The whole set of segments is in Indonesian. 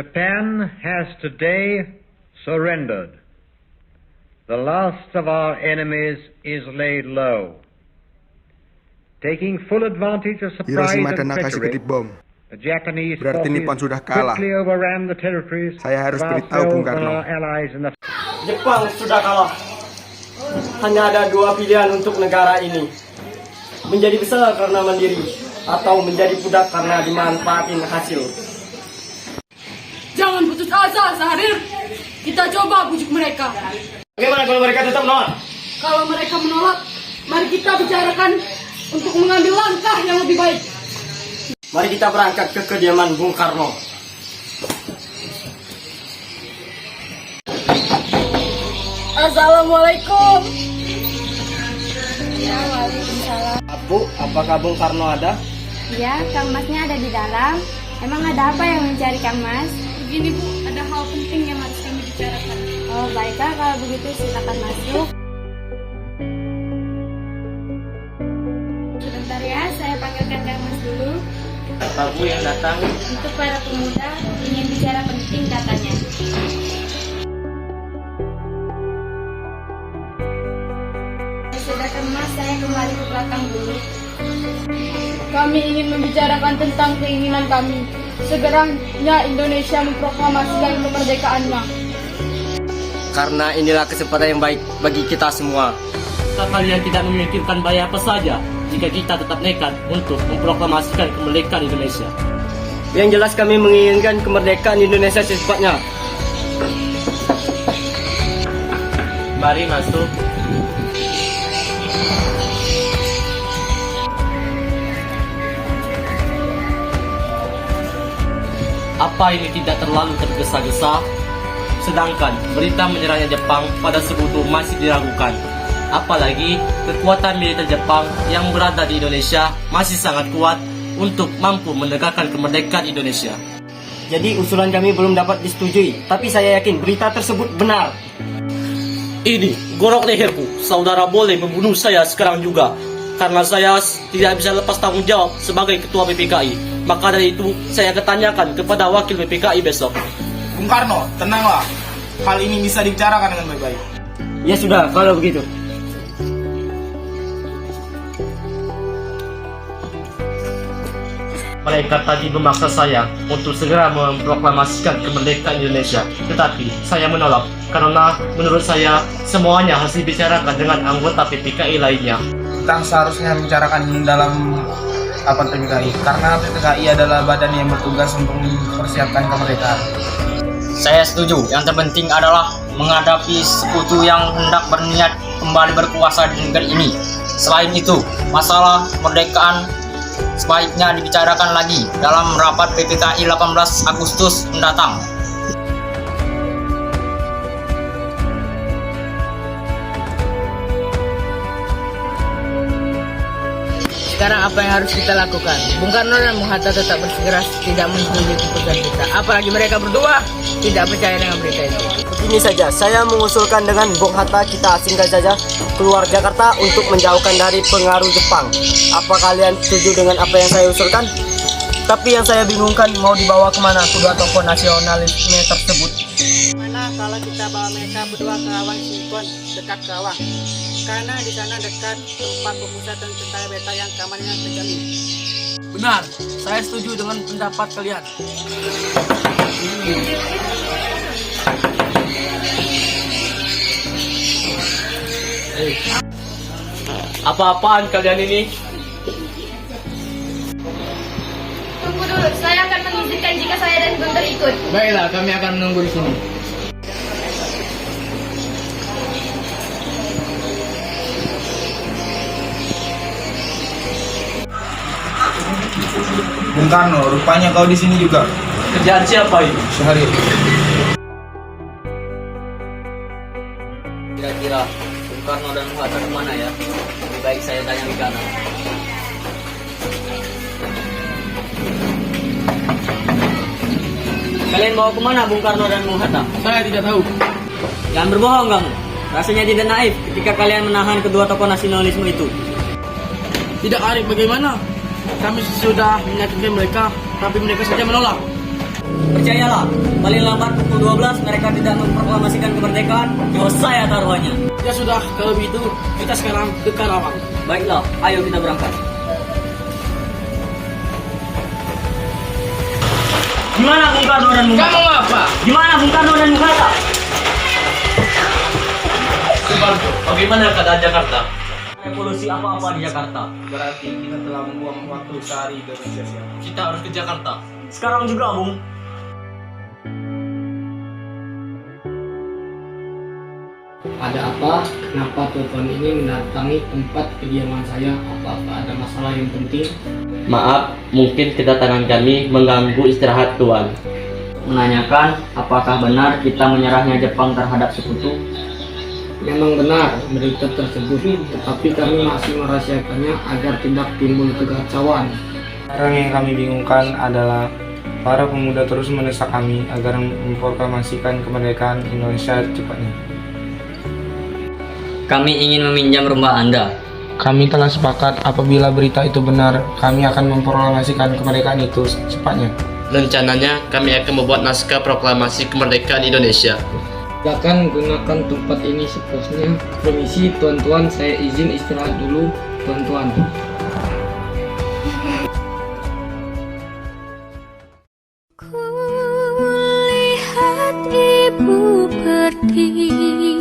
Japan has today surrendered. The last of our enemies is laid low. Taking full advantage of surprise Hiroshima dan and Nagasaki treachery, dibom. the Japanese Berarti forces Nippon sudah kalah. quickly overran the territories Saya harus of beritahu Bung ourselves and Karno. our allies in the Jepang sudah kalah. Hanya ada dua pilihan untuk negara ini. Menjadi besar karena mandiri, atau menjadi budak karena dimanfaatin hasil. Jangan putus asa, Sahrir. Kita coba bujuk mereka. Bagaimana kalau mereka tetap menolak? Kalau mereka menolak, mari kita bicarakan untuk mengambil langkah yang lebih baik. Mari kita berangkat ke kediaman Bung Karno. Assalamualaikum. Ya, waalaikumsalam. Bu, apakah Bung Karno ada? Ya, Kang Masnya ada di dalam. Emang ada apa yang mencari Kang Mas? Begini Bu, ada hal penting yang harus kami bicarakan. Oh, baiklah kalau begitu silakan masuk. Sebentar ya, saya panggilkan Kang Mas dulu. Apa Bu yang datang? Untuk para pemuda ingin bicara penting katanya. Sudah Kang Mas, saya kembali ke belakang dulu. Kami ingin membicarakan tentang keinginan kami. Segeranya Indonesia memproklamasikan kemerdekaannya. Karena inilah kesempatan yang baik bagi kita semua. Kalian tidak memikirkan bahaya apa saja jika kita tetap nekat untuk memproklamasikan kemerdekaan Indonesia. Yang jelas kami menginginkan kemerdekaan Indonesia secepatnya. Mari masuk. Apa ini tidak terlalu tergesa-gesa? Sedangkan berita menyerahnya Jepang pada sekutu masih diragukan. Apalagi kekuatan militer Jepang yang berada di Indonesia masih sangat kuat untuk mampu menegakkan kemerdekaan Indonesia. Jadi usulan kami belum dapat disetujui, tapi saya yakin berita tersebut benar. Ini gorok leherku, saudara boleh membunuh saya sekarang juga. Karena saya tidak bisa lepas tanggung jawab sebagai ketua PPKI. Maka dari itu saya akan tanyakan kepada wakil PPKI besok. Bung Karno, tenanglah. Hal ini bisa dibicarakan dengan baik-baik. Ya sudah, kalau begitu. Mereka tadi memaksa saya untuk segera memproklamasikan kemerdekaan Indonesia. Tetapi saya menolak karena menurut saya semuanya harus dibicarakan dengan anggota PPKI lainnya. Kita seharusnya membicarakan ini dalam rapat PPKI. Karena PPKI adalah badan yang bertugas untuk mempersiapkan kemerdekaan. Saya setuju. Yang terpenting adalah menghadapi sekutu yang hendak berniat kembali berkuasa di negeri ini. Selain itu, masalah kemerdekaan sebaiknya dibicarakan lagi dalam rapat PPKI 18 Agustus mendatang. Sekarang apa yang harus kita lakukan? Bung Karno dan Bung Hatta tetap bersikeras tidak menyetujui keputusan kita. Apalagi mereka berdua tidak percaya dengan berita itu. Begini saja, saya mengusulkan dengan Bung Hatta kita asingkan saja keluar Jakarta untuk menjauhkan dari pengaruh Jepang. Apa kalian setuju dengan apa yang saya usulkan? Tapi yang saya bingungkan mau dibawa kemana kedua tokoh nasionalisme tersebut? Mana kalau kita bawa mereka berdua ke Awang Simpon, dekat ke Awang. Karena di sana dekat tempat pemusatan tentara beta yang keamanannya terjamin. Benar, saya setuju dengan pendapat kalian. Apa-apaan kalian ini? Tunggu dulu, saya akan mengizinkan jika saya dan Guntur ikut. Baiklah, kami akan menunggu di sini. Bung Karno, rupanya kau di sini juga. Kerjaan siapa ini? Sehari. Kira-kira Bung Karno dan Bung Hatta kemana ya? Lebih baik saya tanya di kanan. Kalian bawa kemana Bung Karno dan Bung Hatta? Saya tidak tahu. Jangan berbohong kamu. Rasanya tidak naif ketika kalian menahan kedua tokoh nasionalisme itu. Tidak arif bagaimana? Kami sudah menyakiti mereka, tapi mereka saja menolak. Percayalah, paling lambat pukul 12 mereka tidak memproklamasikan kemerdekaan, nyawa saya taruhannya. Ya sudah, kalau begitu kita sekarang ke Karawang. Baiklah, ayo kita berangkat. Gimana Bung Karno dan Bung Hatta? Kamu apa? Gimana Bung Karno dan Bung Hatta? Suparto, bagaimana keadaan Jakarta? Revolusi apa-apa di Jakarta. Berarti kita telah membuang waktu sehari dengan sia-sia. Kita harus ke Jakarta. Sekarang juga, Bung. Ada apa? Kenapa telepon ini mendatangi tempat kediaman saya? Apakah ada masalah yang penting? Maaf, mungkin kedatangan kami mengganggu istirahat Tuan. Menanyakan apakah benar kita menyerahnya Jepang terhadap sekutu. Memang benar berita tersebut, tetapi kami masih merahasiakannya agar tidak timbul kekacauan. Sekarang yang kami bingungkan adalah para pemuda terus mendesak kami agar memproklamasikan kemerdekaan Indonesia cepatnya. Kami ingin meminjam rumah Anda. Kami telah sepakat apabila berita itu benar, kami akan memproklamasikan kemerdekaan itu secepatnya. Rencananya kami akan membuat naskah proklamasi kemerdekaan Indonesia. Silakan gunakan tempat ini sepuasnya. Permisi tuan-tuan, saya izin istirahat dulu tuan-tuan. Kulihat ibu pertiwi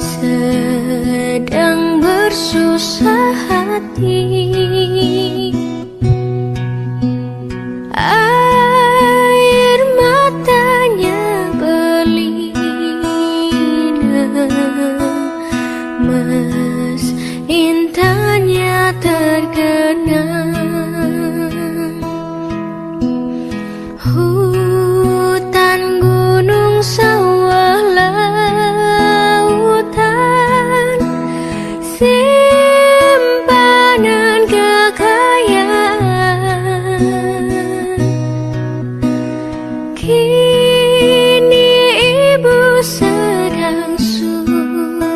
sedang bersusah hati. Air matanya berlinang, mas intannya terkenang. Hutan, gunung, sawah, lautan, simpanan kekayaan. Kini ibu sedang susah,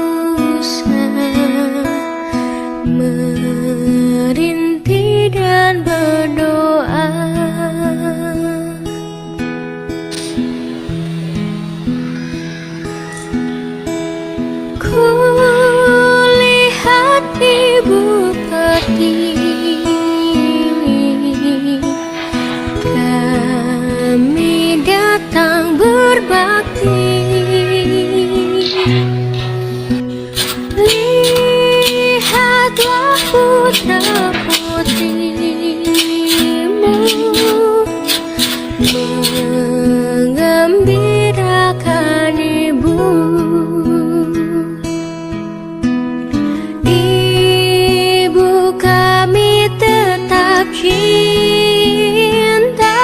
merintih dan berdoa. Kulihat ibu pertiwi, kami datang berbakti. Lihatlah putra putrimu mengembirakan ibu. Ibu kami tetap cinta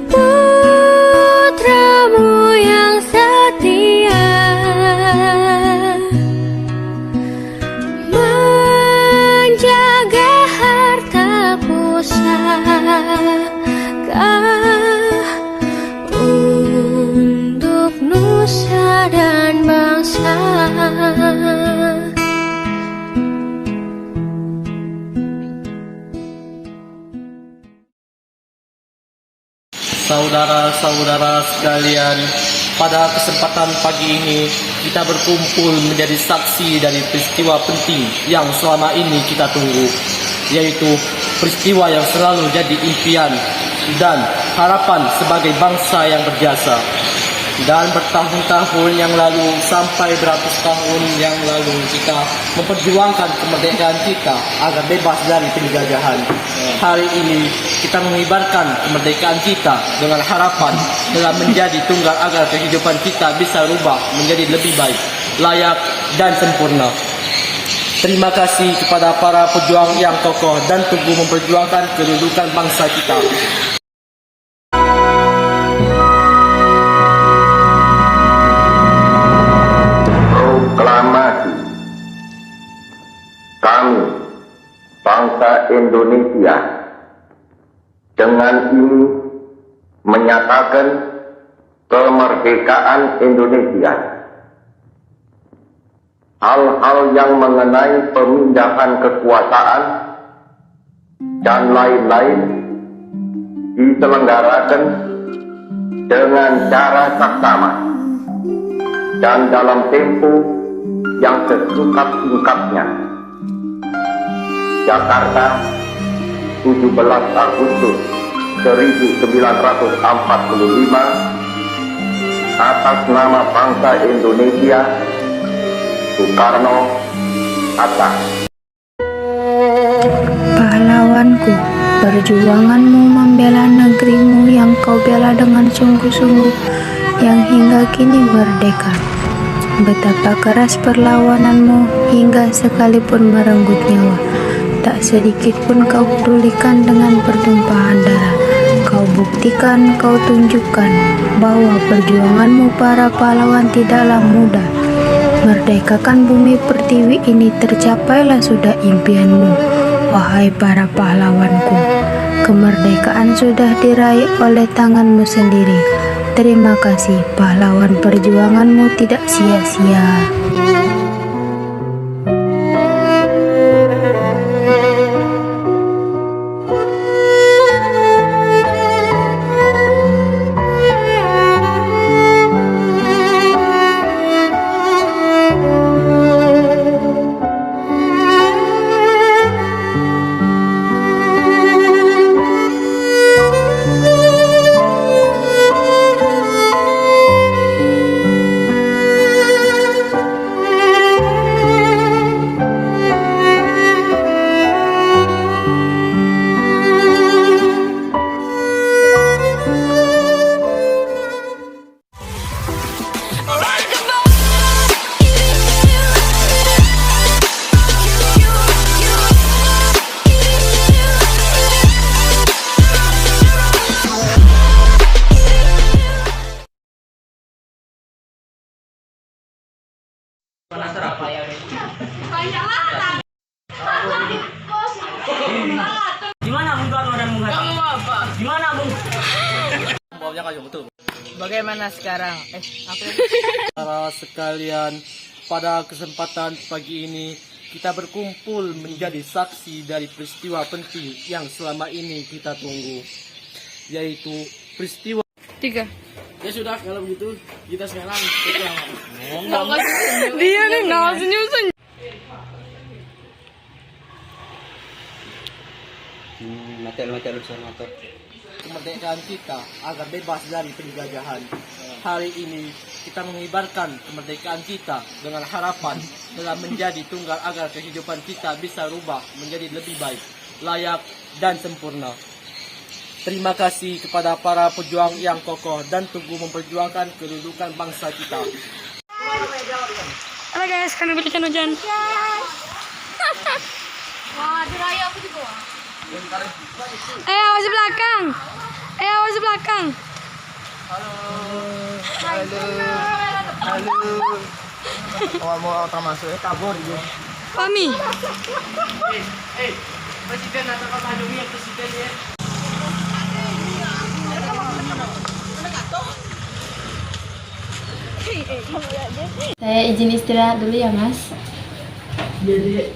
putramu yang setia, menjaga harta pusaka untuk nusa dan bangsa. Saudara-saudara sekalian, pada kesempatan pagi ini kita berkumpul menjadi saksi dari peristiwa penting yang selama ini kita tunggu, yaitu peristiwa yang selalu jadi impian dan harapan sebagai bangsa yang berjasa. Dan bertahun-tahun yang lalu sampai beratus tahun yang lalu kita memperjuangkan kemerdekaan kita agar bebas dari penjajahan. Hari ini kita mengibarkan kemerdekaan kita dengan harapan dalam menjadi tunggal agar kehidupan kita bisa rubah menjadi lebih baik, layak dan sempurna. Terima kasih kepada para pejuang yang kokoh dan teguh memperjuangkan kedudukan bangsa kita. Proklamasi. Kami, bangsa Indonesia, dengan ini menyatakan kemerdekaan Indonesia. Hal-hal yang mengenai pemindahan kekuasaan dan lain-lain diselenggarakan dengan cara saksama dan dalam tempo yang sesingkat-singkatnya. Jakarta, 17 Agustus 1945, atas nama bangsa Indonesia, Soekarno, Hatta. Pahlawanku, perjuanganmu membela negerimu yang kau bela dengan sungguh-sungguh, yang hingga kini merdeka. Betapa keras perlawananmu hingga sekalipun merenggut nyawa. Tak sedikit pun kau pedulikan dengan pertumpahan darah. Kau buktikan, kau tunjukkan bahwa perjuanganmu para pahlawan tidaklah mudah. Merdekakan bumi pertiwi ini, tercapailah sudah impianmu. Wahai para pahlawanku, kemerdekaan sudah diraih oleh tanganmu sendiri. Terima kasih, pahlawan, perjuanganmu tidak sia-sia. Gimana Bung Karno dan Bung Hatta? Kamu apa? Gimana Bung? Bawanya kayu betul. Bagaimana sekarang? Para sekalian, pada kesempatan pagi ini kita berkumpul menjadi saksi dari peristiwa penting yang selama ini kita tunggu, yaitu peristiwa 3. Ya sudah, kalau begitu kita sekarang Dia nih nggak senyum-senyum. kemerdekaan kita agar bebas dari penjajahan. Hari ini kita mengibarkan kemerdekaan kita dengan harapan dalam menjadi tunggal agar kehidupan kita bisa rubah menjadi lebih baik, layak, dan sempurna. Terima kasih kepada para pejuang yang kokoh dan teguh memperjuangkan kedudukan bangsa kita. Halo guys, kami berikan hujan. Wah, di raya aku di bawah. Awas belakang. Awas belakang. Halo. Mau masuk ya, kabur dia. Kami. Presiden atau Pak Jokowi yang presiden ya? Saya izin istirahat dulu ya, Mas. Jadi